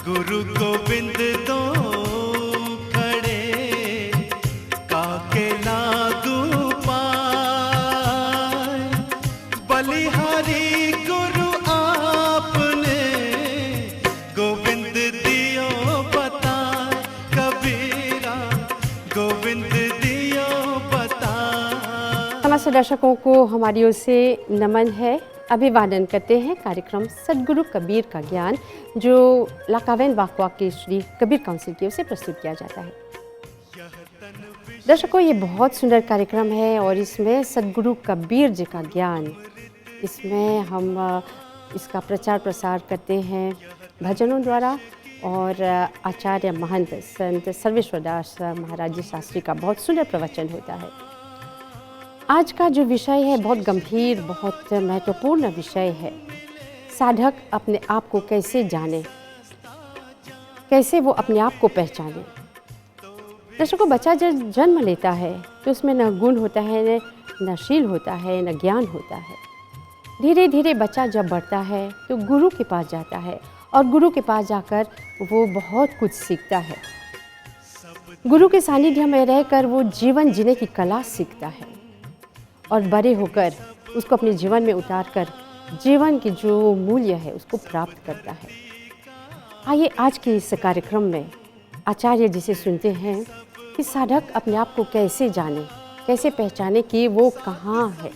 गुरु गोविंद दो खड़े काके लागू पाए, बलिहारी गुरु आपने गोविंद दियो बताए, कबीरा गोविंद दियो बताए। समस्त दर्शकों को हमारी ओर से नमन है, अभिवादन करते हैं कार्यक्रम सदगुरु कबीर का ज्ञान, जो लाकावैन वाकवा के श्री कबीर काउंसिल की ओर से प्रस्तुत किया जाता है। दर्शकों, ये बहुत सुंदर कार्यक्रम है और इसमें सदगुरु कबीर जी का ज्ञान, इसमें हम इसका प्रचार प्रसार करते हैं भजनों द्वारा, और आचार्य महंत संत सर्वेश्वर दास महाराज जी शास्त्री का बहुत सुंदर प्रवचन होता है। आज का जो विषय है बहुत गंभीर, बहुत महत्वपूर्ण विषय है। साधक अपने आप को कैसे जाने, कैसे वो अपने आप को पहचाने। दर्शकों, बच्चा जब जन्म लेता है तो उसमें न गुण होता है, न शील होता है, न ज्ञान होता है। धीरे धीरे बच्चा जब बढ़ता है तो गुरु के पास जाता है और गुरु के पास जाकर वो बहुत कुछ सीखता है। गुरु के सानिध्य में रहकर वो जीवन जीने की कला सीखता है और बड़े होकर उसको अपने जीवन में उतारकर जीवन की जो मूल्य है उसको प्राप्त करता है। आइए आज के इस कार्यक्रम में आचार्य जी से सुनते हैं कि साधक अपने आप को कैसे जाने, कैसे पहचाने कि वो कहाँ है,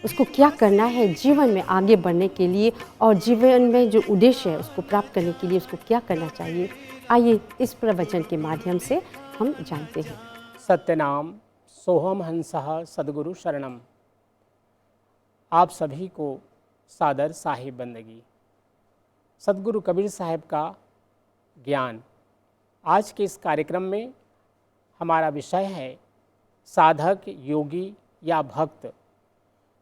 उसको क्या करना है जीवन में आगे बढ़ने के लिए, और जीवन में जो उद्देश्य है उसको प्राप्त करने के लिए उसको क्या करना चाहिए। आइए इस प्रवचन के माध्यम से हम जानते हैं। सत्यनाम सोहम हंसः सद्गुरु शरणम। आप सभी को सादर साहिब बंदगी। सद्गुरु कबीर साहब का ज्ञान। आज के इस कार्यक्रम में हमारा विषय है साधक, योगी या भक्त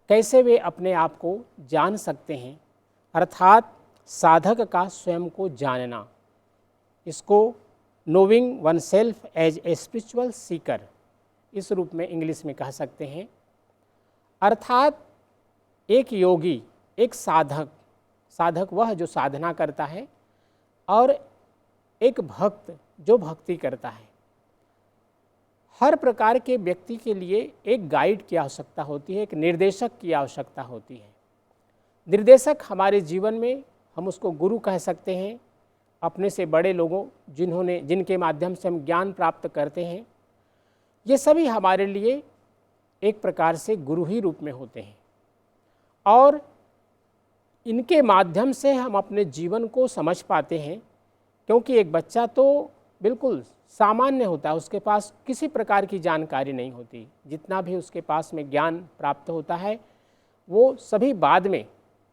कैसे वे अपने आप को जान सकते हैं, अर्थात साधक का स्वयं को जानना। इसको knowing oneself as a spiritual seeker इस रूप में इंग्लिश में कह सकते हैं। अर्थात एक योगी, एक साधक, साधक वह जो साधना करता है, और एक भक्त जो भक्ति करता है। हर प्रकार के व्यक्ति के लिए एक गाइड की आवश्यकता होती है, एक निर्देशक की आवश्यकता होती है। निर्देशक हमारे जीवन में हम उसको गुरु कह सकते हैं। अपने से बड़े लोगों जिनके माध्यम से हम ज्ञान प्राप्त करते हैं, ये सभी हमारे लिए एक प्रकार से गुरु ही रूप में होते हैं, और इनके माध्यम से हम अपने जीवन को समझ पाते हैं। क्योंकि एक बच्चा तो बिल्कुल सामान्य होता है, उसके पास किसी प्रकार की जानकारी नहीं होती। जितना भी उसके पास में ज्ञान प्राप्त होता है वो सभी बाद में,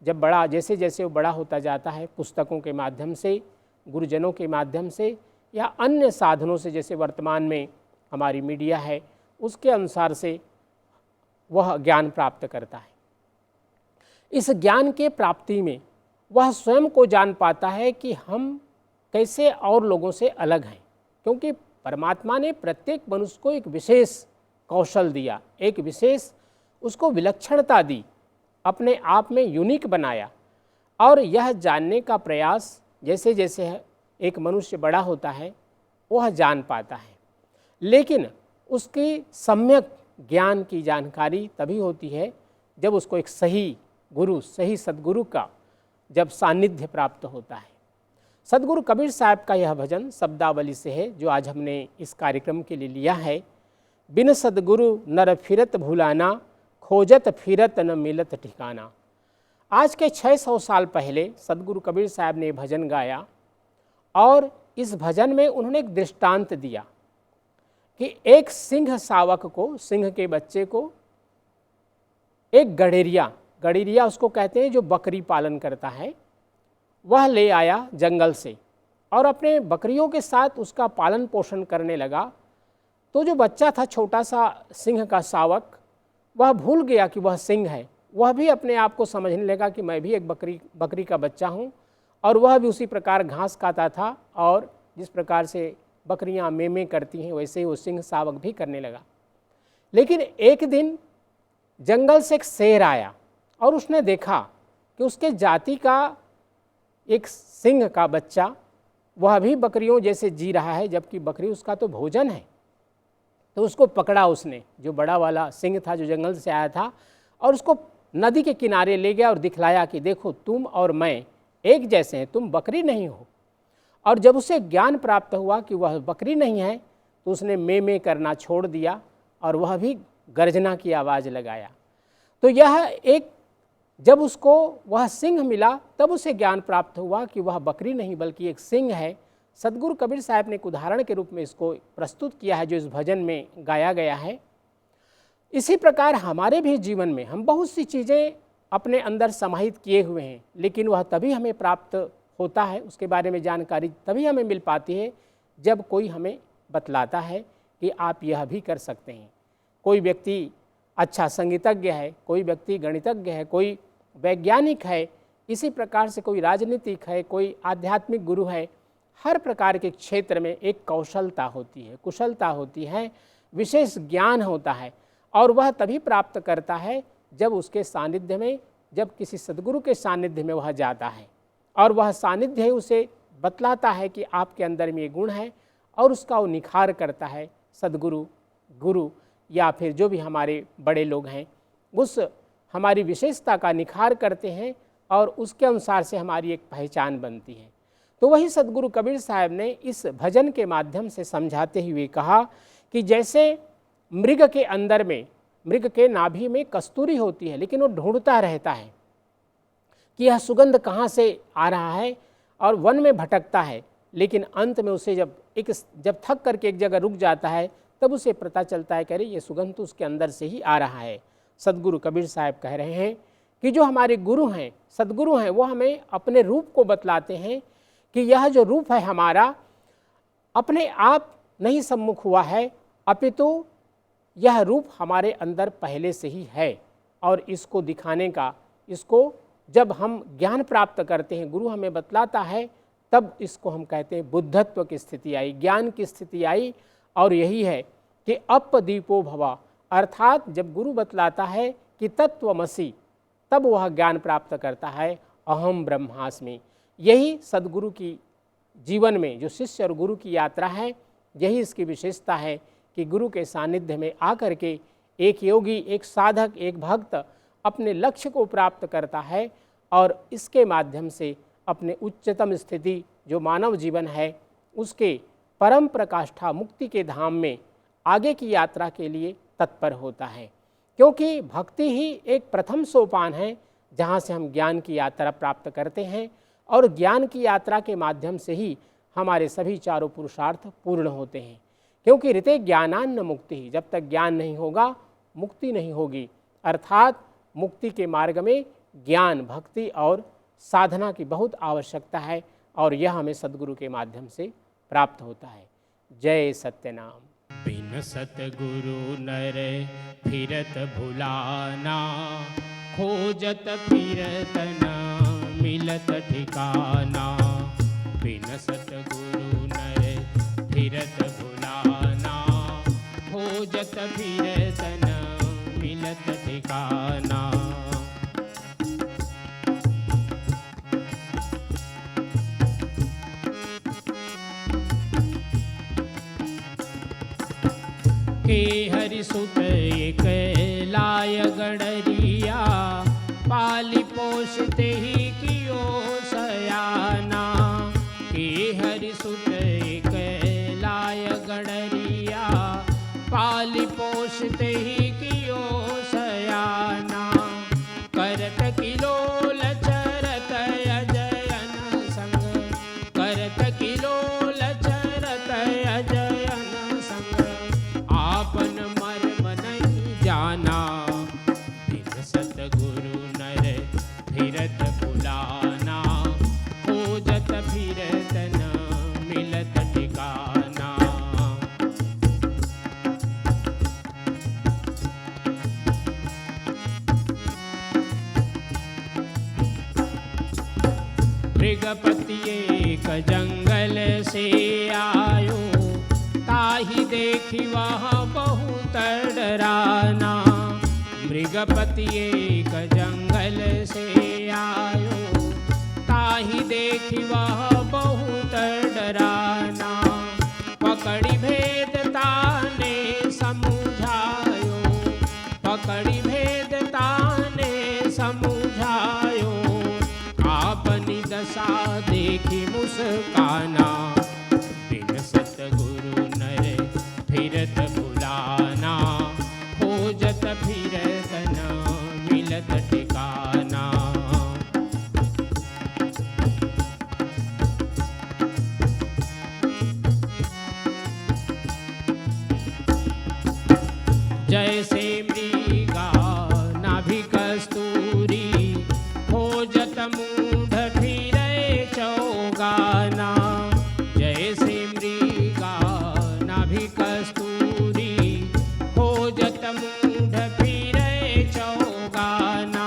जब बड़ा जैसे जैसे वो बड़ा होता जाता है, पुस्तकों के माध्यम से, गुरुजनों के माध्यम से, या अन्य साधनों से, जैसे वर्तमान में हमारी मीडिया है, उसके अनुसार से वह ज्ञान प्राप्त करता है। इस ज्ञान के प्राप्ति में वह स्वयं को जान पाता है कि हम कैसे और लोगों से अलग हैं। क्योंकि परमात्मा ने प्रत्येक मनुष्य को एक विशेष कौशल दिया, एक विशेष उसको विलक्षणता दी, अपने आप में यूनिक बनाया। और यह जानने का प्रयास जैसे जैसे एक मनुष्य बड़ा होता है वह जान पाता है। लेकिन उसकी सम्यक ज्ञान की जानकारी तभी होती है जब उसको एक सही गुरु, सही सद्गुरु का जब सानिध्य प्राप्त होता है। सद्गुरु कबीर साहब का यह भजन शब्दावली से है, जो आज हमने इस कार्यक्रम के लिए लिया है। बिन सद्गुरु नर फिरत भुलाना, खोजत फिरत न मिलत ठिकाना। आज के 600 साल पहले सद्गुरु कबीर साहब ने भजन गाया, और इस भजन में उन्होंने एक दृष्टांत दिया कि एक सिंह शावक को, सिंह के बच्चे को, एक गडेरिया उसको कहते हैं जो बकरी पालन करता है, वह ले आया जंगल से और अपने बकरियों के साथ उसका पालन पोषण करने लगा। तो जो बच्चा था छोटा सा सिंह का शावक, वह भूल गया कि वह सिंह है। वह भी अपने आप को समझने लगा कि मैं भी एक बकरी का बच्चा हूँ, और वह भी उसी प्रकार घास खाता था, और जिस प्रकार से बकरियां मेमे करती हैं वैसे ही वो सिंह शावक भी करने लगा। लेकिन एक दिन जंगल से एक शेर आया और उसने देखा कि उसके जाति का एक सिंह का बच्चा वह भी बकरियों जैसे जी रहा है, जबकि बकरी उसका तो भोजन है। तो उसको पकड़ा उसने, जो बड़ा वाला सिंह था जो जंगल से आया था, और उसको नदी के किनारे ले गया और दिखलाया कि देखो तुम और मैं एक जैसे हैं, तुम बकरी नहीं हो। और जब उसे ज्ञान प्राप्त हुआ कि वह बकरी नहीं है, तो उसने में करना छोड़ दिया और वह भी गर्जना की आवाज़ लगाया। तो यह एक, जब उसको वह सिंह मिला तब उसे ज्ञान प्राप्त हुआ कि वह बकरी नहीं बल्कि एक सिंह है। सदगुरु कबीर साहब ने एक उदाहरण के रूप में इसको प्रस्तुत किया है, जो इस भजन में गाया गया है। इसी प्रकार हमारे भी जीवन में हम बहुत सी चीज़ें अपने अंदर समाहित किए हुए हैं, लेकिन वह तभी हमें प्राप्त होता है, उसके बारे में जानकारी तभी हमें मिल पाती है जब कोई हमें बतलाता है कि आप यह भी कर सकते हैं। कोई व्यक्ति अच्छा संगीतज्ञ है, कोई व्यक्ति गणितज्ञ है, कोई वैज्ञानिक है, इसी प्रकार से कोई राजनीतिक है, कोई आध्यात्मिक गुरु है। हर प्रकार के क्षेत्र में एक कौशलता होती है, कुशलता होती है, विशेष ज्ञान होता है, और वह तभी प्राप्त करता है जब उसके सानिध्य में, जब किसी सद्गुरु के सानिध्य में वह जाता है, और वह सानिध्य उसे बतलाता है कि आपके अंदर में ये गुण है, और उसका वो निखार करता है। सद्गुरु, गुरु या फिर जो भी हमारे बड़े लोग हैं, उस हमारी विशेषता का निखार करते हैं और उसके अनुसार से हमारी एक पहचान बनती है। तो वही सद्गुरु कबीर साहब ने इस भजन के माध्यम से समझाते हुए कहा कि जैसे मृग के अंदर में, मृग के नाभि में कस्तूरी होती है, लेकिन वो ढूंढता रहता है कि यह सुगंध कहाँ से आ रहा है, और वन में भटकता है, लेकिन अंत में उसे जब थक करके एक जगह रुक जाता है, तब उसे पता चलता है कि अरे ये सुगंध तो उसके अंदर से ही आ रहा है। सद्गुरु कबीर साहब कह रहे हैं कि जो हमारे गुरु हैं, सद्गुरु हैं, वो हमें अपने रूप को बतलाते हैं कि यह जो रूप है हमारा अपने आप नहीं सम्मुख हुआ है, अपितु यह रूप हमारे अंदर पहले से ही है, और इसको दिखाने का, इसको जब हम ज्ञान प्राप्त करते हैं, गुरु हमें बतलाता है, तब इसको हम कहते हैं बुद्धत्व की स्थिति आई, ज्ञान की स्थिति आई। और यही है कि अपदीपो भवा, अर्थात जब गुरु बतलाता है कि तत्वमसि, तब वह ज्ञान प्राप्त करता है अहम ब्रह्मास्मि। यही सद्गुरु की जीवन में जो शिष्य और गुरु की यात्रा है, यही इसकी विशेषता है कि गुरु के सानिध्य में आकर के एक योगी, एक साधक, एक भक्त अपने लक्ष्य को प्राप्त करता है, और इसके माध्यम से अपने उच्चतम स्थिति जो मानव जीवन है, उसके परम प्रकाष्ठा मुक्ति के धाम में आगे की यात्रा के लिए तत्पर होता है। क्योंकि भक्ति ही एक प्रथम सोपान है जहाँ से हम ज्ञान की यात्रा प्राप्त करते हैं, और ज्ञान की यात्रा के माध्यम से ही हमारे सभी चारों पुरुषार्थ पूर्ण होते हैं। क्योंकि ऋते ज्ञानान्न मुक्ति, जब तक ज्ञान नहीं होगा मुक्ति नहीं होगी। अर्थात मुक्ति के मार्ग में ज्ञान, भक्ति और साधना की बहुत आवश्यकता है, और यह हमें सद्गुरु के माध्यम से प्राप्त होता है। जय सत्यनाम। बिन सतगुरु नर फिरत भुलाना, खोजत फिरत न मिलत ठिकाना। बिन सतगुरु नर फिरत भुलाना, खोजत फिरत न मिलत ठिकाना। के हरिसुत एक लाय गणरिया, पाली पोषते ही कियो सयाना। के हरिसुत एक लाय गणरिया, पाली पोषते ही कियो सयाना। करत किलोल चरत अजयन संग, करत किलोल चरत अजयन संग। आपन मर्म नहीं जाना, बिन सतगुरु नर फिरत भुलाना। खोजत फिरत न मिलत ठिकाना। मृगपति एक जंगल से आयो, ताहि देखी वहाँ बहुत डराना। मृगपति एक जंगल से आयो, ताहि देखी वहाँ बहुत देखी मुस्काना। बिन सतगुरु नर फिरत भुलाना, खोजत फिरत न मिलत ठिकाना। जैसे मृगा नाभि कस्तूरी, खोजत मूढ़ फिरे चौगाना। जैसे मृगा नाभि कस्तूरी, खोजत मूढ़ फिरे चौगाना।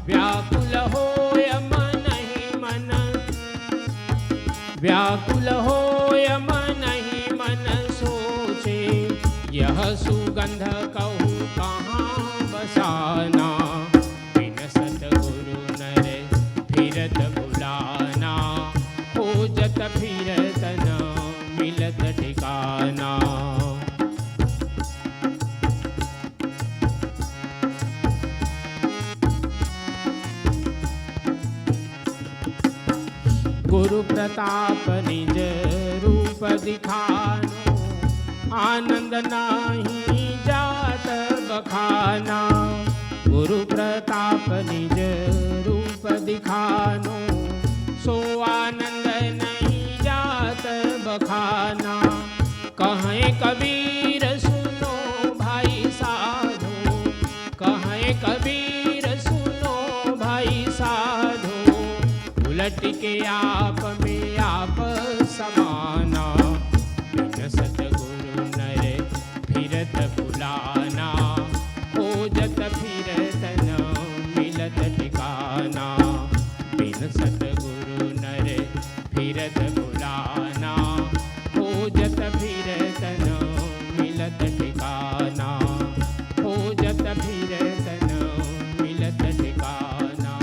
व्याकुल होय मन ही मन, व्याकुल होय मन ही मन सोचे, यह सुगंध कहूँ कहाँ बसाना। बिन सतगुरु नर फिरत भुलाना, खोजत फिरत न मिलत ठिकाना। गुरु प्रताप निज रूप दिखानो, आनंद नाही जात बखाना। गुरु प्रताप निज रूप दिखानो, सो आनंद नहीं जात बखाना। कहें कबीर सुनो भाई साधो, कहें कबीर सुनो भाई साधो। उलट के आप में आप समाना। बिन सतगुरु नर फिरत भुलाना, खोजत फिरत न मिलत ठिकाना। बिन सतगुरु नर फिरत भुलाना, खोजत फिरत न मिलत ठिकाना। खोजत फिरत न मिलत ठिकाना।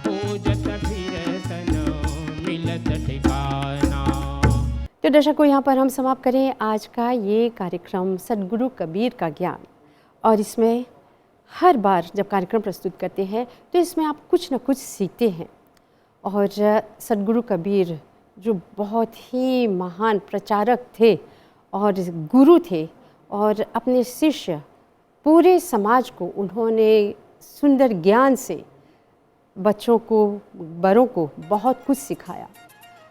खोजत फिरत न मिलत ठिकाना। तो दर्शकों, यहाँ पर हम समाप्त करें आज का ये कार्यक्रम सद्गुरु कबीर का ज्ञान। और इसमें हर बार जब कार्यक्रम प्रस्तुत करते हैं तो इसमें आप कुछ न कुछ सीखते हैं। और सद्गुरु कबीर जो बहुत ही महान प्रचारक थे और गुरु थे, और अपने शिष्य पूरे समाज को उन्होंने सुंदर ज्ञान से बच्चों को, बड़ों को बहुत कुछ सिखाया।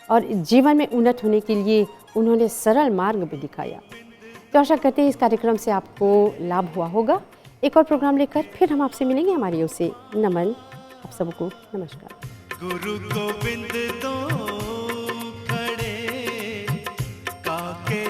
और जीवन में उन्नत होने के लिए उन्होंने सरल मार्ग भी दिखाया। तो आशा करते हैं इस कार्यक्रम से आपको लाभ हुआ होगा। एक और प्रोग्राम लेकर फिर हम आपसे मिलेंगे। हमारी ओर से नमन, आप सबको नमस्कार। गुरु गोविंद दो खड़े काके